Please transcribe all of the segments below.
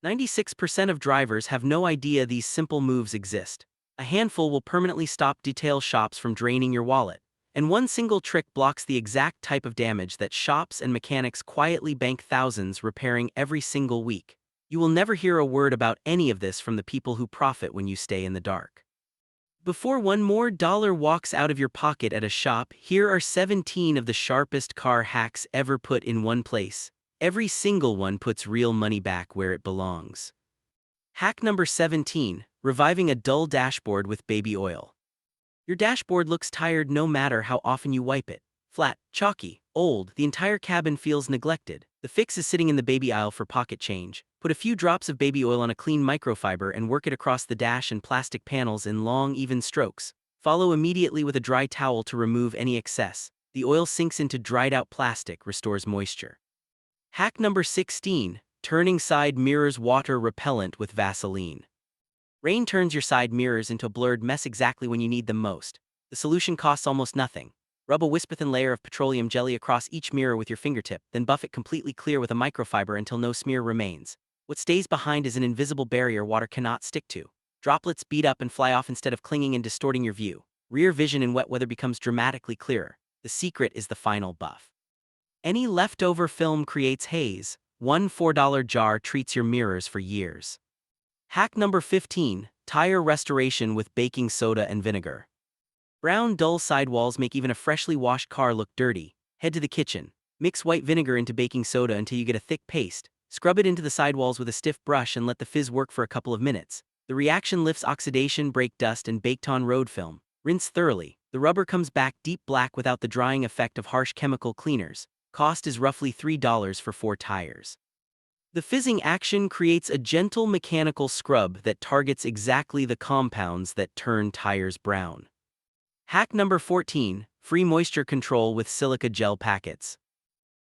96% of drivers have no idea these simple moves exist. A handful will permanently stop detail shops from draining your wallet. And one single trick blocks the exact type of damage that shops and mechanics quietly bank thousands repairing every single week. You will never hear a word about any of this from the people who profit when you stay in the dark. Before one more dollar walks out of your pocket at a shop, here are 17 of the sharpest car hacks ever put in one place. Every single one puts real money back where it belongs. Hack number 17, reviving a dull dashboard with baby oil. Your dashboard looks tired no matter how often you wipe it. Flat, chalky, old, the entire cabin feels neglected. The fix is sitting in the baby aisle for pocket change. Put a few drops of baby oil on a clean microfiber and work it across the dash and plastic panels in long, even strokes. Follow immediately with a dry towel to remove any excess. The oil sinks into dried-out plastic, restores moisture. Hack number 16, turning side mirrors water repellent with Vaseline. Rain turns your side mirrors into a blurred mess exactly when you need them most. The solution costs almost nothing. Rub a wispy-thin layer of petroleum jelly across each mirror with your fingertip, then buff it completely clear with a microfiber until no smear remains. What stays behind is an invisible barrier water cannot stick to. Droplets bead up and fly off instead of clinging and distorting your view. Rear vision in wet weather becomes dramatically clearer. The secret is the final buff. Any leftover film creates haze. One $4 jar treats your mirrors for years. Hack number 15, tire restoration with baking soda and vinegar. Brown, dull sidewalls make even a freshly washed car look dirty. Head to the kitchen. Mix white vinegar into baking soda until you get a thick paste. Scrub it into the sidewalls with a stiff brush and let the fizz work for a couple of minutes. The reaction lifts oxidation, brake dust, and baked-on road film. Rinse thoroughly. The rubber comes back deep black without the drying effect of harsh chemical cleaners. Cost is roughly $3 for 4 tires. The fizzing action creates a gentle mechanical scrub that targets exactly the compounds that turn tires brown. Hack number 14, free moisture control with silica gel packets.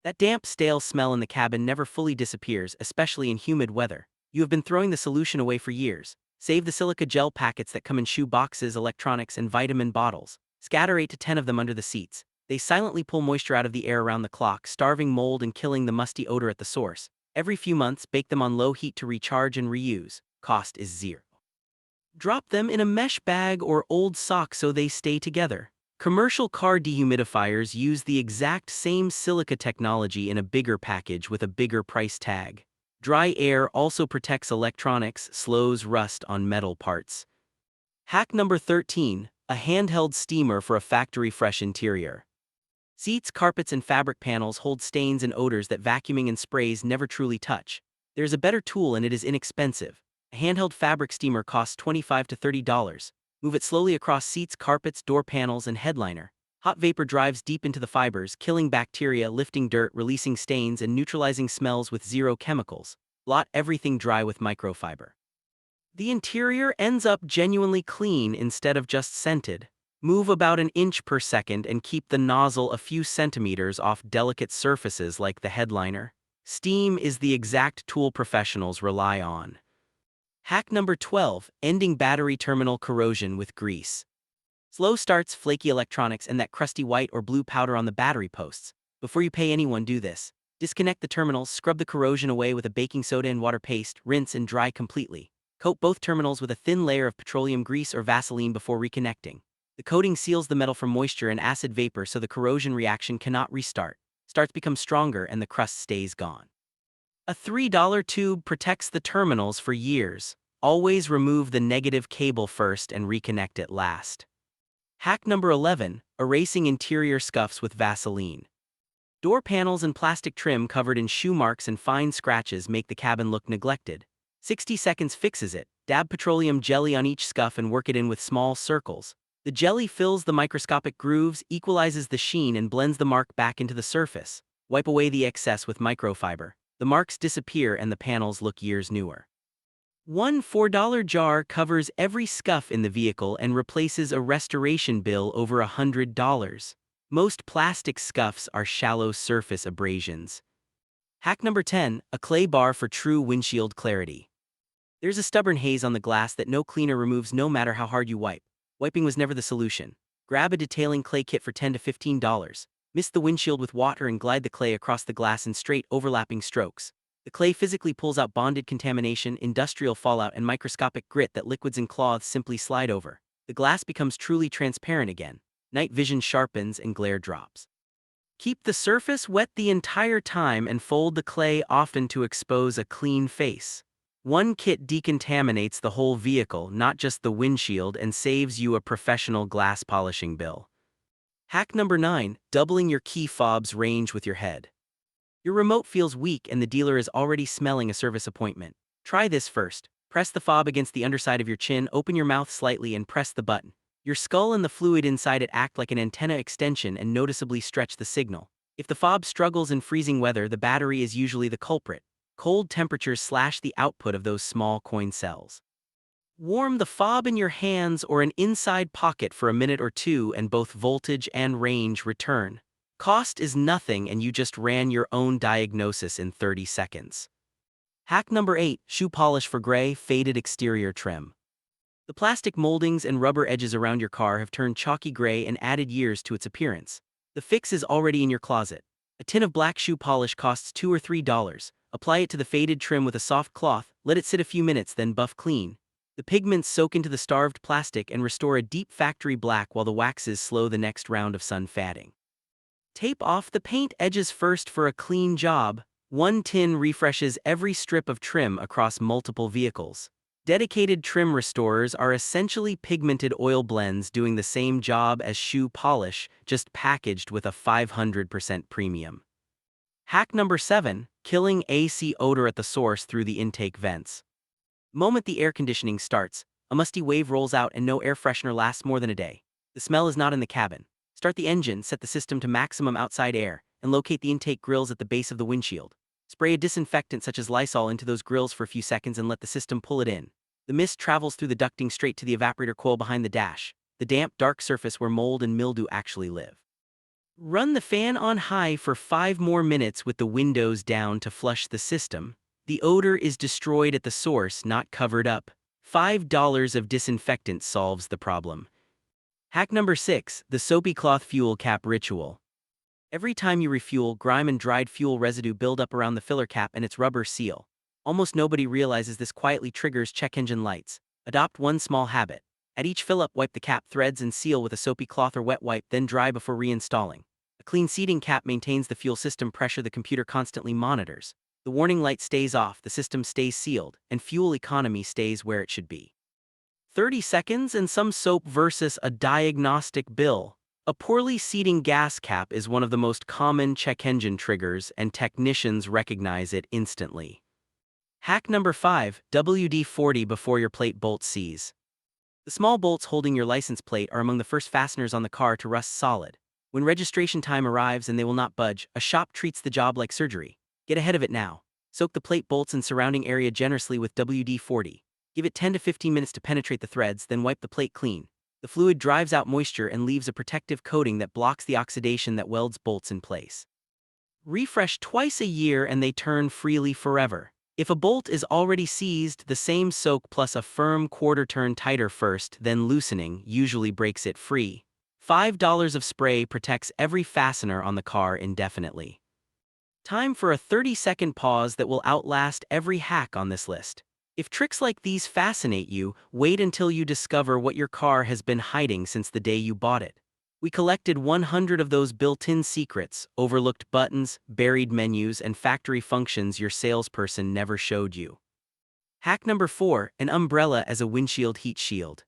That damp, stale smell in the cabin never fully disappears, especially in humid weather. You have been throwing the solution away for years. Save the silica gel packets that come in shoe boxes, electronics, and vitamin bottles. Scatter 8 to 10 of them under the seats. They silently pull moisture out of the air around the clock, starving mold and killing the musty odor at the source. Every few months, bake them on low heat to recharge and reuse. Cost is $0. Drop them in a mesh bag or old sock so they stay together. Commercial car dehumidifiers use the exact same silica technology in a bigger package with a bigger price tag. Dry air also protects electronics, slows rust on metal parts. Hack number 13, a handheld steamer for a factory-fresh interior. Seats, carpets, and fabric panels hold stains and odors that vacuuming and sprays never truly touch. There's a better tool and it is inexpensive. A handheld fabric steamer costs $25 to $30. Move it slowly across seats, carpets, door panels, and headliner. Hot vapor drives deep into the fibers, killing bacteria, lifting dirt, releasing stains, and neutralizing smells with 0 chemicals. Blot everything dry with microfiber. The interior ends up genuinely clean instead of just scented. Move about an inch per second and keep the nozzle a few centimeters off delicate surfaces like the headliner. Steam is the exact tool professionals rely on. Hack number 12, ending battery terminal corrosion with grease. Slow starts, flaky electronics, and that crusty white or blue powder on the battery posts. Before you pay anyone, do this. Disconnect the terminals, scrub the corrosion away with a baking soda and water paste, rinse and dry completely. Coat both terminals with a thin layer of petroleum grease or Vaseline before reconnecting. The coating seals the metal from moisture and acid vapor so the corrosion reaction cannot restart. Starts become stronger and the crust stays gone. A $3 tube protects the terminals for years. Always remove the negative cable first and reconnect it last. Hack number 11, erasing interior scuffs with Vaseline. Door panels and plastic trim covered in shoe marks and fine scratches make the cabin look neglected. 60 seconds fixes it. Dab petroleum jelly on each scuff and work it in with small circles. The jelly fills the microscopic grooves, equalizes the sheen, and blends the mark back into the surface. Wipe away the excess with microfiber. The marks disappear and the panels look years newer. One $4 jar covers every scuff in the vehicle and replaces a restoration bill over $100. Most plastic scuffs are shallow surface abrasions. Hack number 10, a clay bar for true windshield clarity. There's a stubborn haze on the glass that no cleaner removes no matter how hard you wipe. Wiping was never the solution. Grab a detailing clay kit for $10 to $15. Mist the windshield with water and glide the clay across the glass in straight, overlapping strokes. The clay physically pulls out bonded contamination, industrial fallout, and microscopic grit that liquids and cloths simply slide over. The glass becomes truly transparent again. Night vision sharpens and glare drops. Keep the surface wet the entire time and fold the clay often to expose a clean face. One kit decontaminates the whole vehicle, not just the windshield, and saves you a professional glass polishing bill. Hack number 9, doubling your key fob's range with your head. Your remote feels weak and the dealer is already smelling a service appointment. Try this first. Press the fob against the underside of your chin, open your mouth slightly and press the button. Your skull and the fluid inside it act like an antenna extension and noticeably stretch the signal. If the fob struggles in freezing weather, the battery is usually the culprit. Cold temperatures slash the output of those small coin cells. Warm the fob in your hands or an inside pocket for a minute or two and both voltage and range return. Cost is nothing and you just ran your own diagnosis in 30 seconds. Hack number 8, shoe polish for gray, faded exterior trim. The plastic moldings and rubber edges around your car have turned chalky gray and added years to its appearance. The fix is already in your closet. A tin of black shoe polish costs $2 or $3. Apply it to the faded trim with a soft cloth, let it sit a few minutes, then buff clean. The pigments soak into the starved plastic and restore a deep factory black while the waxes slow the next round of sun fatting. Tape off the paint edges first for a clean job. One tin refreshes every strip of trim across multiple vehicles. Dedicated trim restorers are essentially pigmented oil blends doing the same job as shoe polish, just packaged with a 500% premium. Hack number 7, killing AC odor at the source through the intake vents. Moment the air conditioning starts, a musty wave rolls out and no air freshener lasts more than a day. The smell is not in the cabin. Start the engine, set the system to maximum outside air, and locate the intake grills at the base of the windshield. Spray a disinfectant such as Lysol into those grills for a few seconds and let the system pull it in. The mist travels through the ducting straight to the evaporator coil behind the dash, the damp, dark surface where mold and mildew actually live. Run the fan on high for 5 more minutes with the windows down to flush the system. The odor is destroyed at the source, not covered up. $5 of disinfectant solves the problem. Hack number 6, the soapy cloth fuel cap ritual. Every time you refuel, grime and dried fuel residue build up around the filler cap and its rubber seal. Almost nobody realizes this quietly triggers check engine lights. Adopt one small habit. At each fill-up, wipe the cap threads and seal with a soapy cloth or wet wipe, then dry before reinstalling. A clean seating cap maintains the fuel system pressure the computer constantly monitors. The warning light stays off, the system stays sealed, and fuel economy stays where it should be. 30 seconds and some soap versus a diagnostic bill. A poorly seating gas cap is one of the most common check engine triggers, and technicians recognize it instantly. Hack number 5, WD-40 before your plate bolt seize. The small bolts holding your license plate are among the first fasteners on the car to rust solid. When registration time arrives and they will not budge, a shop treats the job like surgery. Get ahead of it now. Soak the plate bolts and surrounding area generously with WD-40. Give it 10 to 15 minutes to penetrate the threads, then wipe the plate clean. The fluid drives out moisture and leaves a protective coating that blocks the oxidation that welds bolts in place. Refresh twice a year and they turn freely forever. If a bolt is already seized, the same soak plus a firm quarter turn tighter first, then loosening, usually breaks it free. $5 of spray protects every fastener on the car indefinitely. Time for a 30-second pause that will outlast every hack on this list. If tricks like these fascinate you, wait until you discover what your car has been hiding since the day you bought it. We collected 100 of those built-in secrets, overlooked buttons, buried menus, and factory functions your salesperson never showed you. Hack number 4, an umbrella as a windshield heat shield.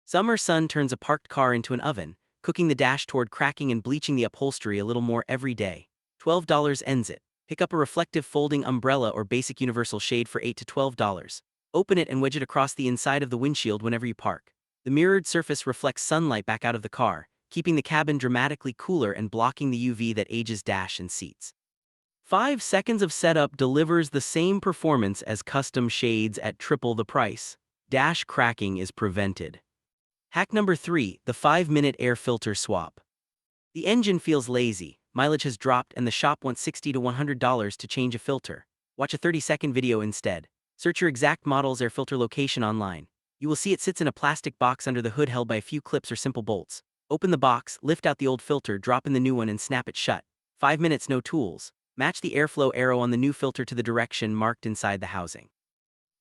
Summer sun turns a parked car into an oven, cooking the dash toward cracking and bleaching the upholstery a little more every day. $12 ends it. Pick up a reflective folding umbrella or basic universal shade for $8 to $12. Open it and wedge it across the inside of the windshield whenever you park. The mirrored surface reflects sunlight back out of the car, keeping the cabin dramatically cooler and blocking the UV that ages dash and seats. 5 seconds of setup delivers the same performance as custom shades at triple the price. Dash cracking is prevented. Hack number 3, the 5-minute air filter swap. The engine feels lazy, mileage has dropped, and the shop wants $60 to $100 to change a filter. Watch a 30-second video instead. Search your exact model's air filter location online. You will see it sits in a plastic box under the hood held by a few clips or simple bolts. Open the box, lift out the old filter, drop in the new one and snap it shut. 5 minutes, no tools. Match the airflow arrow on the new filter to the direction marked inside the housing.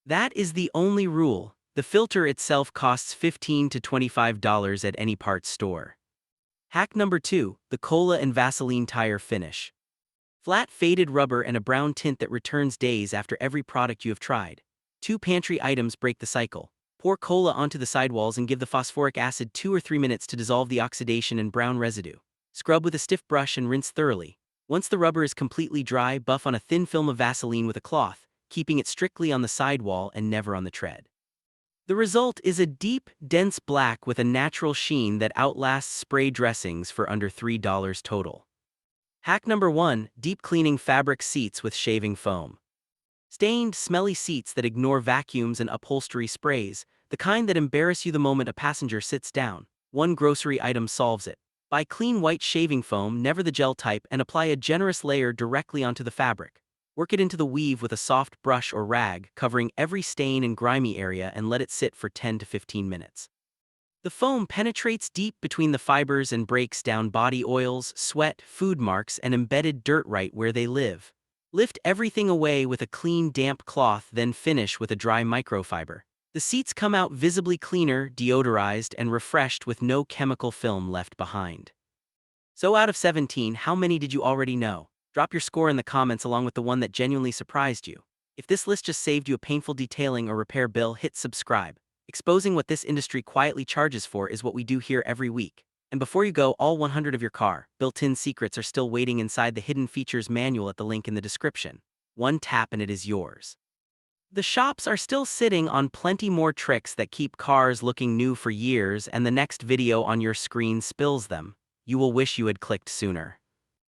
That is the only rule. The filter itself costs $15 to $25 at any parts store. Hack number 2, the Cola and Vaseline tire finish. Flat faded rubber and a brown tint that returns days after every product you have tried. 2 pantry items break the cycle. Pour cola onto the sidewalls and give the phosphoric acid 2 or 3 minutes to dissolve the oxidation and brown residue. Scrub with a stiff brush and rinse thoroughly. Once the rubber is completely dry, buff on a thin film of Vaseline with a cloth, keeping it strictly on the sidewall and never on the tread. The result is a deep, dense black with a natural sheen that outlasts spray dressings for under $3 total. Hack number 1, deep cleaning fabric seats with shaving foam. Stained, smelly seats that ignore vacuums and upholstery sprays, the kind that embarrass you the moment a passenger sits down. One grocery item solves it. Buy clean white shaving foam, never the gel type, and apply a generous layer directly onto the fabric. Work it into the weave with a soft brush or rag, covering every stain and grimy area, and let it sit for 10 to 15 minutes. The foam penetrates deep between the fibers and breaks down body oils, sweat, food marks, and embedded dirt right where they live. Lift everything away with a clean, damp cloth, then finish with a dry microfiber. The seats come out visibly cleaner, deodorized, and refreshed with no chemical film left behind. So out of 17, how many did you already know? Drop your score in the comments along with the one that genuinely surprised you. If this list just saved you a painful detailing or repair bill, hit subscribe. Exposing what this industry quietly charges for is what we do here every week. And before you go, all 100 of your car built-in secrets are still waiting inside the hidden features manual at the link in the description. One tap and it is yours. The shops are still sitting on plenty more tricks that keep cars looking new for years, and the next video on your screen spills them. You will wish you had clicked sooner.